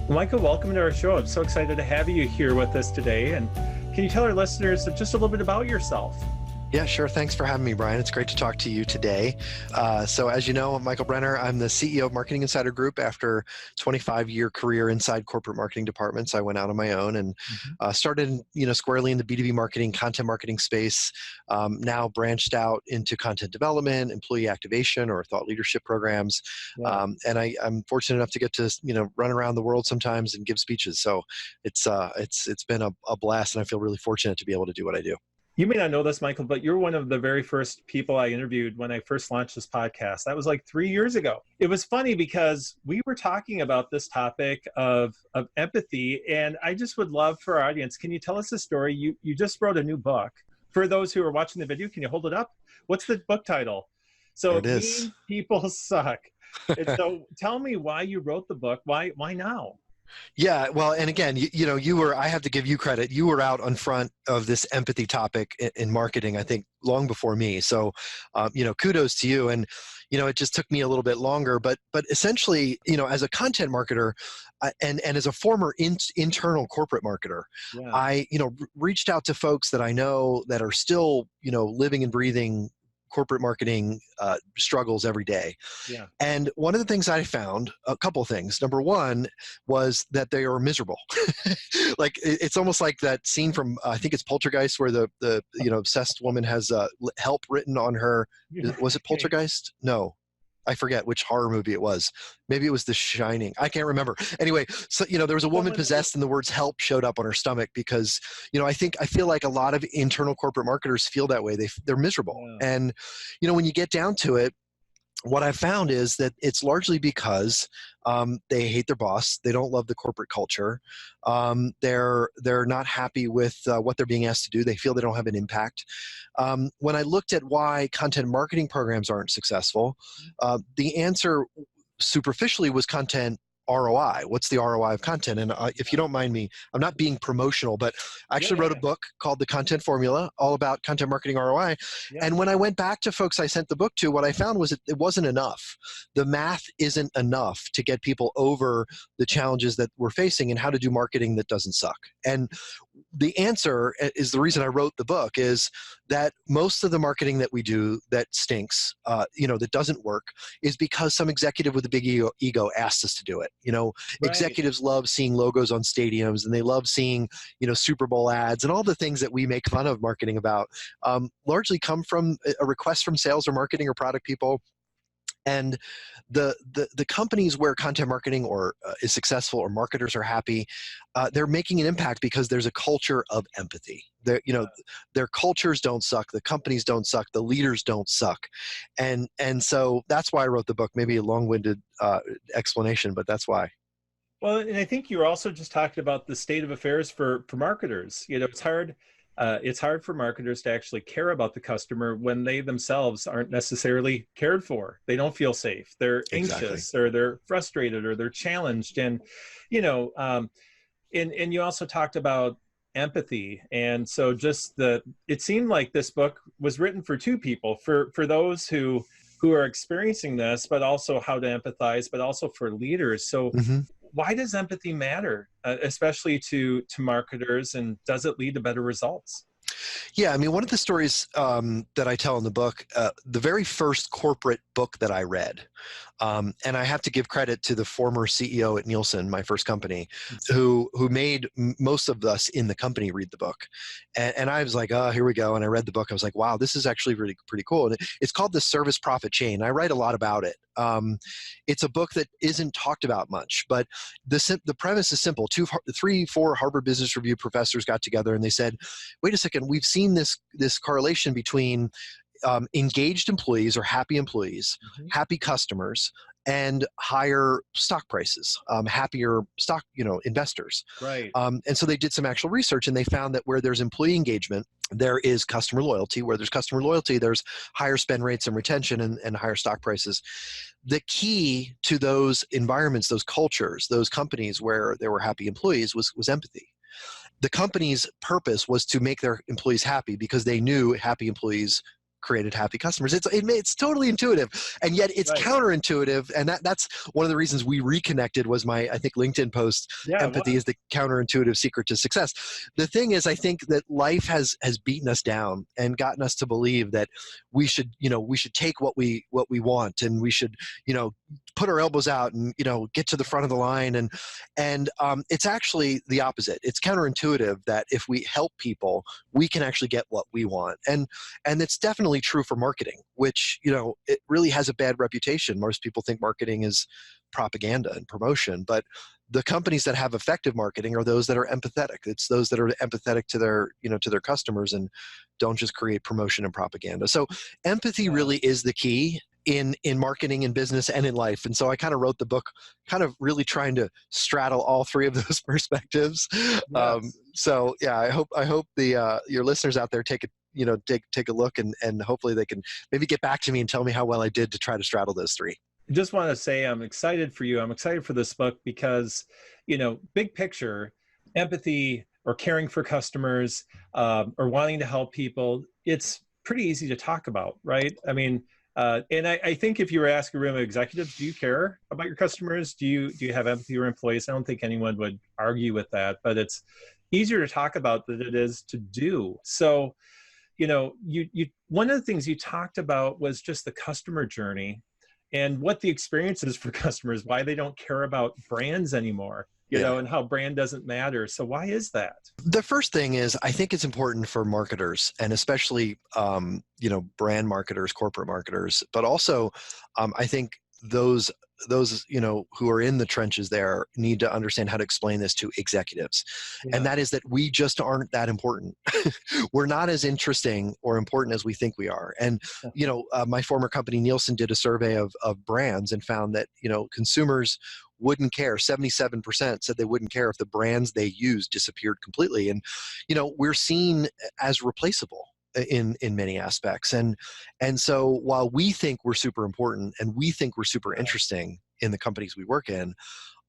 Michael, welcome to our show. I'm so excited to have you here with us today. And can you tell our listeners just a little bit about yourself? Yeah, sure. Thanks for having me, Brian. It's great to talk to you today. So as you know, I'm Michael Brenner. I'm the CEO of Marketing Insider Group. After a 25-year career inside corporate marketing departments, I went out on my own and started, squarely in the B2B marketing, content marketing space. Now branched out into content development, employee activation, or thought leadership programs. Yeah. And I'm fortunate enough to get to, run around the world sometimes and give speeches. So it's been a blast, and I feel really fortunate to be able to do what I do. You may not know this, Michael, but you're one of the very first people I interviewed when I first launched this podcast. That was like 3 years ago. It was funny because we were talking about this topic of empathy, and I just would love for our audience, can you tell us the story? You just wrote a new book. For those who are watching the video, can you hold it up? What's the book title? So There it is. Mean People Suck. And so tell me why you wrote the book. Why now? Yeah, well, and again, you were, I have to give you credit. You were out on front of this empathy topic in marketing, I think, long before me. So, kudos to you. And, it just took me a little bit longer, but essentially, as a content marketer and as a former internal corporate marketer, Yeah. I, reached out to folks that I know that are still, living and breathing corporate marketing struggles every day. Yeah. And one of the things I found, a couple of things. Number one was that they are miserable. Like it's almost like that scene from I think it's Poltergeist, where the obsessed woman has help written on her. Was it Poltergeist? No. I forget which horror movie it was. Maybe it was The Shining. I can't remember. Anyway, so there was a woman possessed and the words help showed up on her stomach because, I feel like a lot of internal corporate marketers feel that way. They're miserable. Yeah. And, when you get down to it, what I found is that it's largely because they hate their boss. They don't love the corporate culture. They're not happy with what they're being asked to do. They feel they don't have an impact. When I looked at why content marketing programs aren't successful, the answer superficially was content ROI. What's the ROI of content? And if you don't mind me, I'm not being promotional, but I actually wrote a book called The Content Formula, all about content marketing ROI. Yeah. And when I went back to folks I sent the book to, what I found was it wasn't enough. The math isn't enough to get people over the challenges that we're facing and how to do marketing that doesn't suck. And the answer is the reason I wrote the book is that most of the marketing that we do that stinks, that doesn't work, is because some executive with a big ego asked us to do it. Right. Executives love seeing logos on stadiums, and they love seeing, Super Bowl ads, and all the things that we make fun of marketing about largely come from a request from sales or marketing or product people. And the companies where content marketing is successful or marketers are happy, they're making an impact because there's a culture of empathy. Their cultures don't suck, the companies don't suck, the leaders don't suck, and so that's why I wrote the book. Maybe a long-winded explanation, but that's why. Well, and I think you're also just talking about the state of affairs for marketers. It's hard. It's hard for marketers to actually care about the customer when they themselves aren't necessarily cared for. They don't feel safe. They're anxious, or they're frustrated, or they're challenged. And, and you also talked about empathy. And so it seemed like this book was written for two people, for those who are experiencing this, but also how to empathize, but also for leaders. So why does empathy matter, especially to marketers, and does it lead to better results? Yeah, I mean, one of the stories that I tell in the book, the very first corporate book that I read, and I have to give credit to the former CEO at Nielsen, my first company, who made most of us in the company read the book. And I was like, oh, here we go. And I read the book. I was like, wow, this is actually really pretty cool. And it's called The Service Profit Chain. I write a lot about it. It's a book that isn't talked about much, but the premise is simple. 4 Harvard Business Review professors got together and they said, wait a second, we've seen this correlation between engaged employees or happy employees, happy customers, and higher stock prices, happier stock, investors. Right. And so they did some actual research, and they found that where there's employee engagement, there is customer loyalty. Where there's customer loyalty, there's higher spend rates and retention and higher stock prices. The key to those environments, those cultures, those companies where there were happy employees was empathy. The company's purpose was to make their employees happy because they knew happy employees created happy customers. It's totally intuitive, and yet it's Right. counterintuitive. And that's one of the reasons we reconnected was my, I think, LinkedIn post, Yeah. empathy is the counterintuitive secret to success. The thing is, I think that life has beaten us down and gotten us to believe that we should take what we want, and we should, put our elbows out and, get to the front of the line. And it's actually the opposite. It's counterintuitive that if we help people, we can actually get what we want. And it's definitely true for marketing, which, it really has a bad reputation. Most people think marketing is propaganda and promotion, but the companies that have effective marketing are those that are empathetic. It's those that are empathetic to their customers and don't just create promotion and propaganda. So empathy really is the key in marketing and business and in life. And so I kind of wrote the book kind of really trying to straddle all three of those perspectives. Yes. So yeah, I hope the your listeners out there take a look, and hopefully they can maybe get back to me and tell me how well I did to try to straddle those three. I just want to say I'm excited for you. I'm excited for this book because, big picture, empathy or caring for customers, or wanting to help people, it's pretty easy to talk about, right? I mean, and I think if you were asking a room of executives, do you care about your customers? Do you have empathy for your employees? I don't think anyone would argue with that, but it's easier to talk about than it is to do. So, you one of the things you talked about was just the customer journey and what the experience is for customers, why they don't care about brands anymore, and how brand doesn't matter. So why is that? The first thing is, I think it's important for marketers, and especially brand marketers, corporate marketers, but also I think those who are in the trenches there need to understand how to explain this to executives. Yeah. And that is that we just aren't that important. We're not as interesting or important as we think we are. And my former company Nielsen did a survey of brands and found that consumers wouldn't care. 77% said they wouldn't care if the brands they use disappeared completely. And we're seen as replaceable in many aspects. And so while we think we're super important and we think we're super interesting in the companies we work in,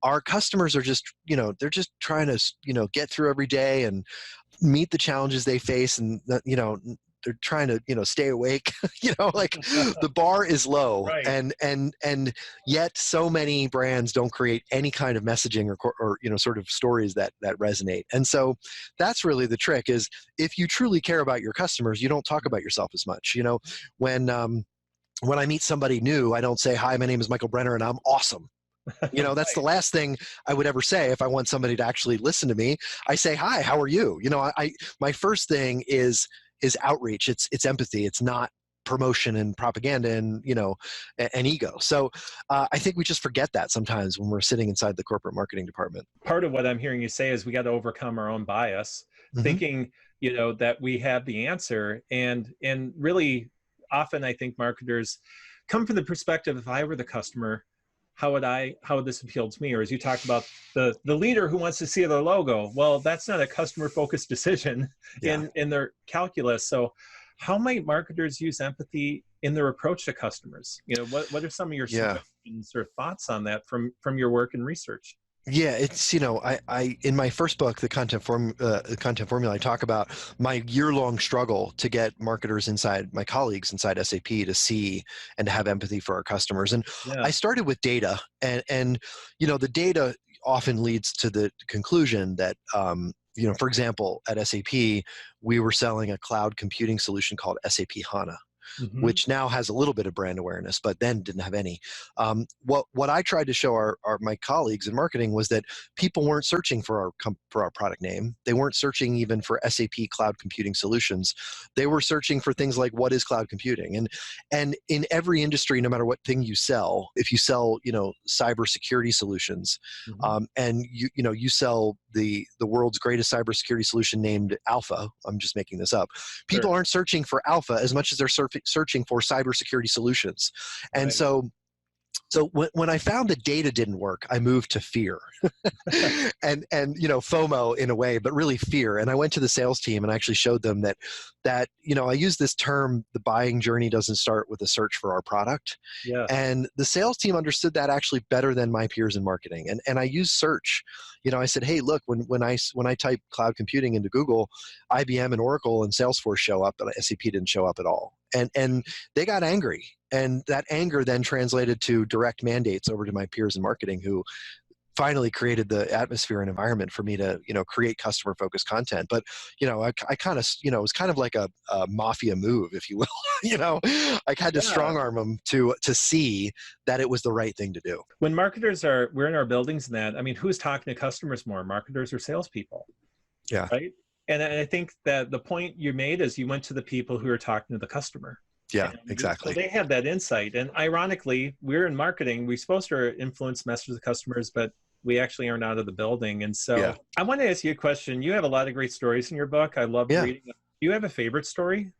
our customers are just, they're just trying to, get through every day and meet the challenges they face. And, they're trying to, stay awake, the bar is low. Right. And yet so many brands don't create any kind of messaging or sort of stories that resonate. And so that's really the trick is if you truly care about your customers, you don't talk about yourself as much. When I meet somebody new, I don't say, "Hi, my name is Michael Brenner and I'm awesome." That's the last thing I would ever say if I want somebody to actually listen to me. I say, "Hi, how are you?" My first thing is outreach. It's empathy. It's not promotion and propaganda and and ego. So I think we just forget that sometimes when we're sitting inside the corporate marketing department. Part of what I'm hearing you say is we got to overcome our own bias, thinking that we have the answer, and really often I think marketers come from the perspective, if I were the customer, how would this appeal to me? Or as you talked about the leader who wants to see their logo, well, that's not a customer focused decision in their calculus. So how might marketers use empathy in their approach to customers? What are some of your suggestions or thoughts on that from your work and research? Yeah, it's I in my first book, the Content Formula, I talk about my year-long struggle to get marketers my colleagues inside SAP to see and to have empathy for our customers. And I started with data, and the data often leads to the conclusion that for example, at SAP, we were selling a cloud computing solution called SAP HANA. Which now has a little bit of brand awareness, but then didn't have any. What I tried to show my colleagues in marketing was that people weren't searching for our product name. They weren't searching even for SAP Cloud Computing Solutions. They were searching for things like, what is cloud computing? And in every industry, no matter what thing you sell, if you sell cybersecurity solutions, and you sell the world's greatest cybersecurity solution named Alpha, I'm just making this up. People aren't searching for Alpha as much as they're searching for cybersecurity solutions. And so So when I found that data didn't work, I moved to fear and FOMO in a way, but really fear. And I went to the sales team and actually showed them that I use this term, the buying journey doesn't start with a search for our product. Yeah. And the sales team understood that actually better than my peers in marketing. And I use search. I said, hey, look, when I type cloud computing into Google, IBM and Oracle and Salesforce show up, but SAP didn't show up at all. And they got angry. And that anger then translated to direct mandates over to my peers in marketing, who finally created the atmosphere and environment for me to, create customer focused content. But, I kind of, it was kind of like a mafia move, if you will. I had to strong arm them to see that it was the right thing to do. When we're in our buildings and that, I mean, who's talking to customers more, marketers or salespeople? Yeah. Right. And I think that the point you made is you went to the people who are talking to the customer. Yeah, And exactly. so they have that insight. And ironically, we're in marketing. We're supposed to influence messages to customers, but we actually aren't out of the building. And so I want to ask you a question. You have a lot of great stories in your book. I love reading them. Do you have a favorite story?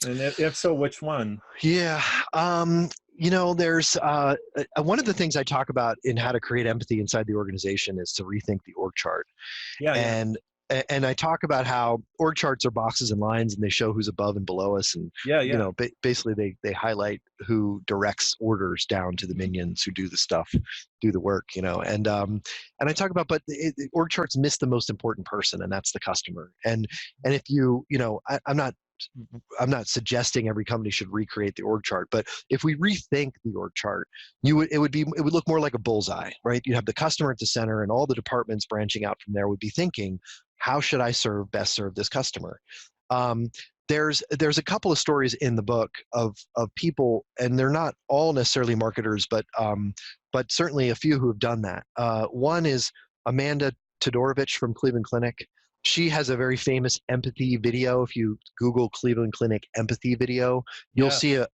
And if so, which one? Yeah. There's one of the things I talk about in how to create empathy inside the organization is to rethink the org chart. And I talk about how org charts are boxes and lines, and they show who's above and below us. And, basically they highlight who directs orders down to the minions who do the stuff, do the work, and I talk about, but org charts miss the most important person, and that's the customer. And if I'm not suggesting every company should recreate the org chart, but if we rethink the org chart, it would look more like a bullseye, right? You have the customer at the center, and all the departments branching out from there would be thinking, how should I best serve this customer? There's a couple of stories in the book of people, and they're not all necessarily marketers, but certainly a few who have done that. One is Amanda Todorovich from Cleveland Clinic. She has a very famous empathy video. If you Google Cleveland Clinic empathy video, you'll see it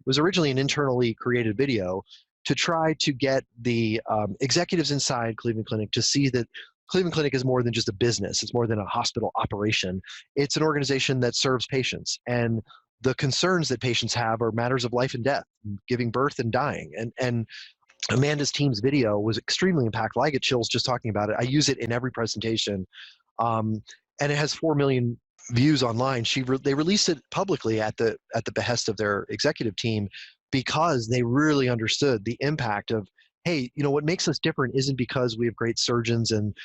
was originally an internally created video to try to get the executives inside Cleveland Clinic to see that Cleveland Clinic is more than just a business. It's more than a hospital operation. It's an organization that serves patients. And the concerns that patients have are matters of life and death, giving birth and dying. And Amanda's team's video was extremely impactful. I get chills just talking about it. I use it in every presentation. And it has 4 million views online. They released it publicly at the behest of their executive team, because they really understood the impact of, hey, what makes us different isn't because we have great surgeons and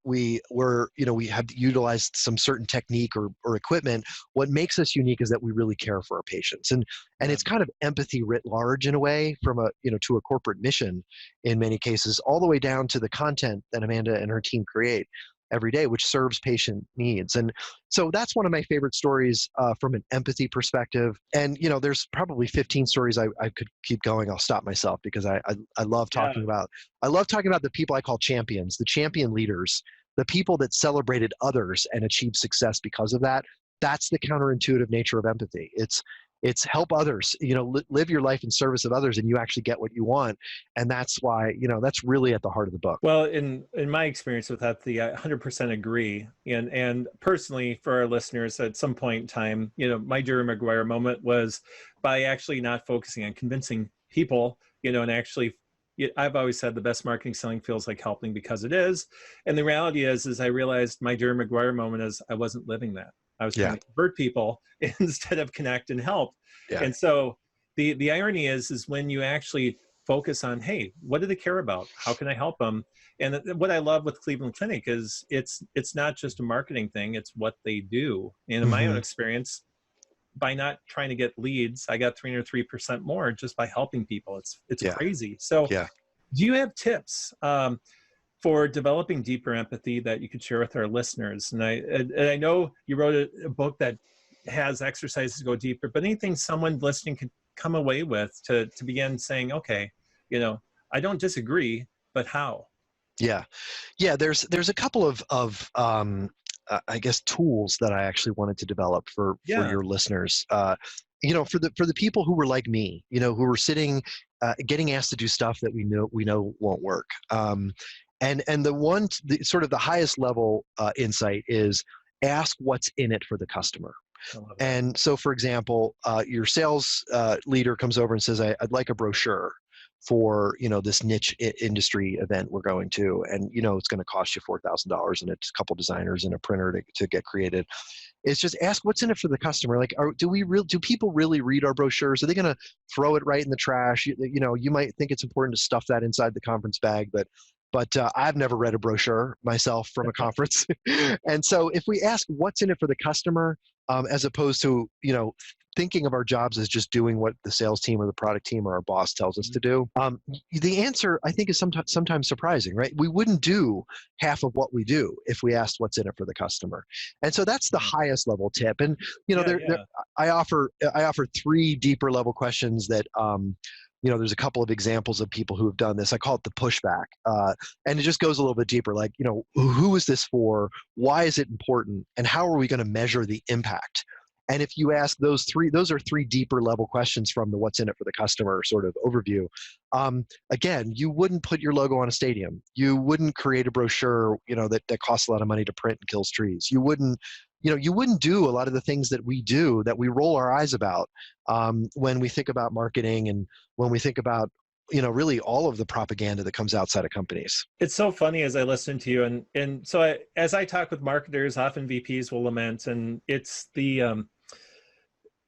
we have utilized some certain technique or equipment. What makes us unique is that we really care for our patients, and it's kind of empathy writ large in a way, from to a corporate mission in many cases, all the way down to the content that Amanda and her team create every day, which serves patient needs. And so that's one of my favorite stories from an empathy perspective. And, there's probably 15 stories I could keep going. I'll stop myself because I love talking about the people I call champions, the champion leaders, the people that celebrated others and achieved success because of that. That's the counterintuitive nature of empathy. It's help others, live your life in service of others, and you actually get what you want. And that's why, that's really at the heart of the book. Well, in my experience with that, I 100% agree. And personally, for our listeners, at some point in time, my Jerry Maguire moment was by actually not focusing on convincing people, and actually, I've always said the best marketing selling feels like helping because it is. And the reality is I realized my Jerry Maguire moment is I wasn't living that. I was trying to convert people instead of connect and help. Yeah. And so the irony is when you actually focus on, hey, what do they care about? How can I help them? And what I love with Cleveland Clinic is it's not just a marketing thing, it's what they do. And in my own experience, by not trying to get leads, I got 303% more just by helping people. It's crazy. So do you have tips for developing deeper empathy that you could share with our listeners? And I know you wrote a book that has exercises to go deeper, but anything someone listening could come away with to begin saying, okay, I don't disagree, but how? Yeah. There's a couple of I guess tools that I actually wanted to develop for your listeners. For the people who were like me, who were sitting, getting asked to do stuff that we know won't work. And the highest level insight is ask what's in it for the customer. And so, for example, your sales leader comes over and says, I'd like a brochure for, this niche industry event we're going to, and it's going to cost you $4,000 and it's a couple designers and a printer to get created. Is just ask what's in it for the customer. Like, do people really read our brochures? Are they going to throw it right in the trash? You might think it's important to stuff that inside the conference bag, but I've never read a brochure myself from a conference. And so if we ask what's in it for the customer, as opposed to, thinking of our jobs as just doing what the sales team or the product team or our boss tells us to do, the answer, I think, is sometimes surprising, right? We wouldn't do half of what we do if we asked what's in it for the customer. And so that's the highest level tip. And, I offer 3 deeper level questions that, there's a couple of examples of people who have done this. I call it the pushback. And it just goes a little bit deeper, like, who is this for? Why is it important? And how are we going to measure the impact? And if you ask those are 3 deeper level questions from the what's in it for the customer sort of overview. Again, you wouldn't put your logo on a stadium. You wouldn't create a brochure, that costs a lot of money to print and kills trees. You wouldn't do a lot of the things that we do, that we roll our eyes about when we think about marketing and when we think about, really all of the propaganda that comes outside of companies. It's so funny as I listen to you. And so as I talk with marketers, often VPs will lament, and it's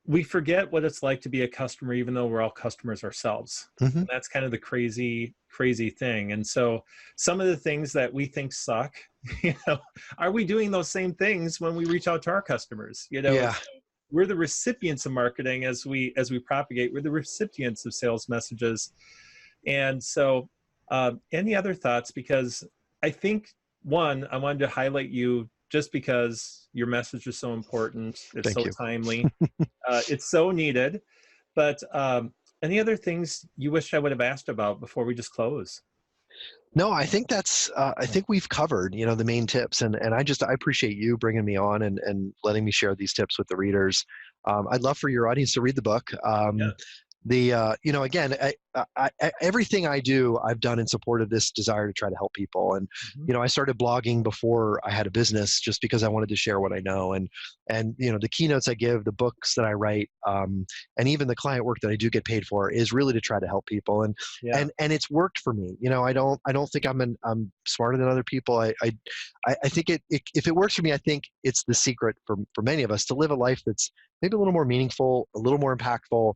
we forget what it's like to be a customer, even though we're all customers ourselves. Mm-hmm. And that's kind of the crazy thing. And so some of the things that we think suck, are we doing those same things when we reach out to our customers? Yeah. We're the recipients of marketing as we propagate. We're the recipients of sales messages. And so any other thoughts? Because I think, one, I wanted to highlight you just because your message is so important. It's so timely. It's so needed. But any other things you wish I would have asked about before we just close? No, I think I think we've covered, the main tips, and I appreciate you bringing me on and letting me share these tips with the readers. I'd love for your audience to read the book. Again, everything I do, I've done in support of this desire to try to help people. And, I started blogging before I had a business just because I wanted to share what I know. And the keynotes I give, the books that I write, and even the client work that I do get paid for is really to try to help people. And it's worked for me. I don't think I'm smarter than other people. I think if it works for me, I think it's the secret for many of us to live a life that's maybe a little more meaningful, a little more impactful.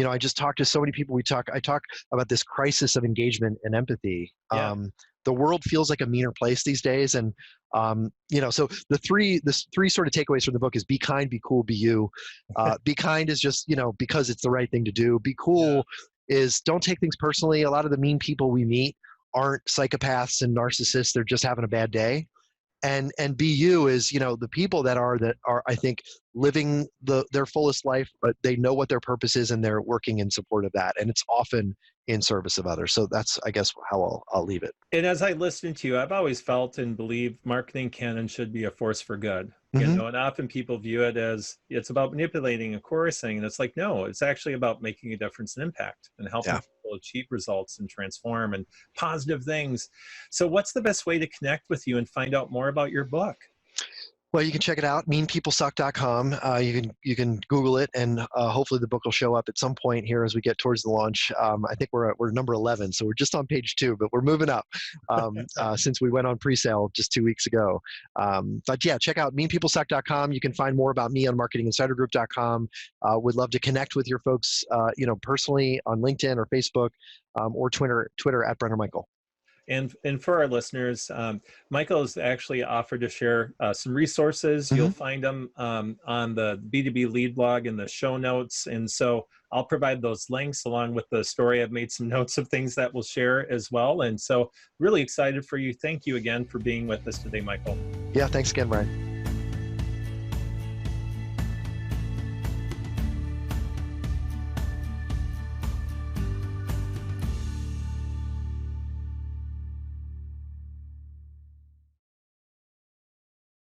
I just talk to so many people. I talk about this crisis of engagement and empathy. Yeah. The world feels like a meaner place these days. And, so the three sort of takeaways from the book is be kind, be cool, be you. Be kind is just, because it's the right thing to do. Be cool is don't take things personally. A lot of the mean people we meet aren't psychopaths and narcissists. They're just having a bad day. And be you is, the people that are, I think, living their fullest life, but they know what their purpose is and they're working in support of that. And it's often in service of others. So that's, I guess, how I'll leave it. And as I listen to you, I've always felt and believed marketing can and should be a force for good. And often people view it as it's about manipulating and coercing. And it's like, no, it's actually about making a difference and impact and helping people achieve results and transform and positive things. So what's the best way to connect with you and find out more about your book? Well, you can check it out, meanpeoplesuck.com. You can Google it, and hopefully the book will show up at some point here as we get towards the launch. I think we're number 11, so we're just on page 2, but we're moving up since we went on pre-sale just 2 weeks ago. But yeah, check out meanpeoplesuck.com. You can find more about me on marketinginsidergroup.com. Would love to connect with your folks, personally on LinkedIn or Facebook or Twitter at Brenner Michael. And for our listeners, Michael has actually offered to share some resources. You'll find them on the B2B Lead blog in the show notes. And so I'll provide those links along with the story. I've made some notes of things that we'll share as well. And so really excited for you. Thank you again for being with us today, Michael. Yeah, thanks again, Brian.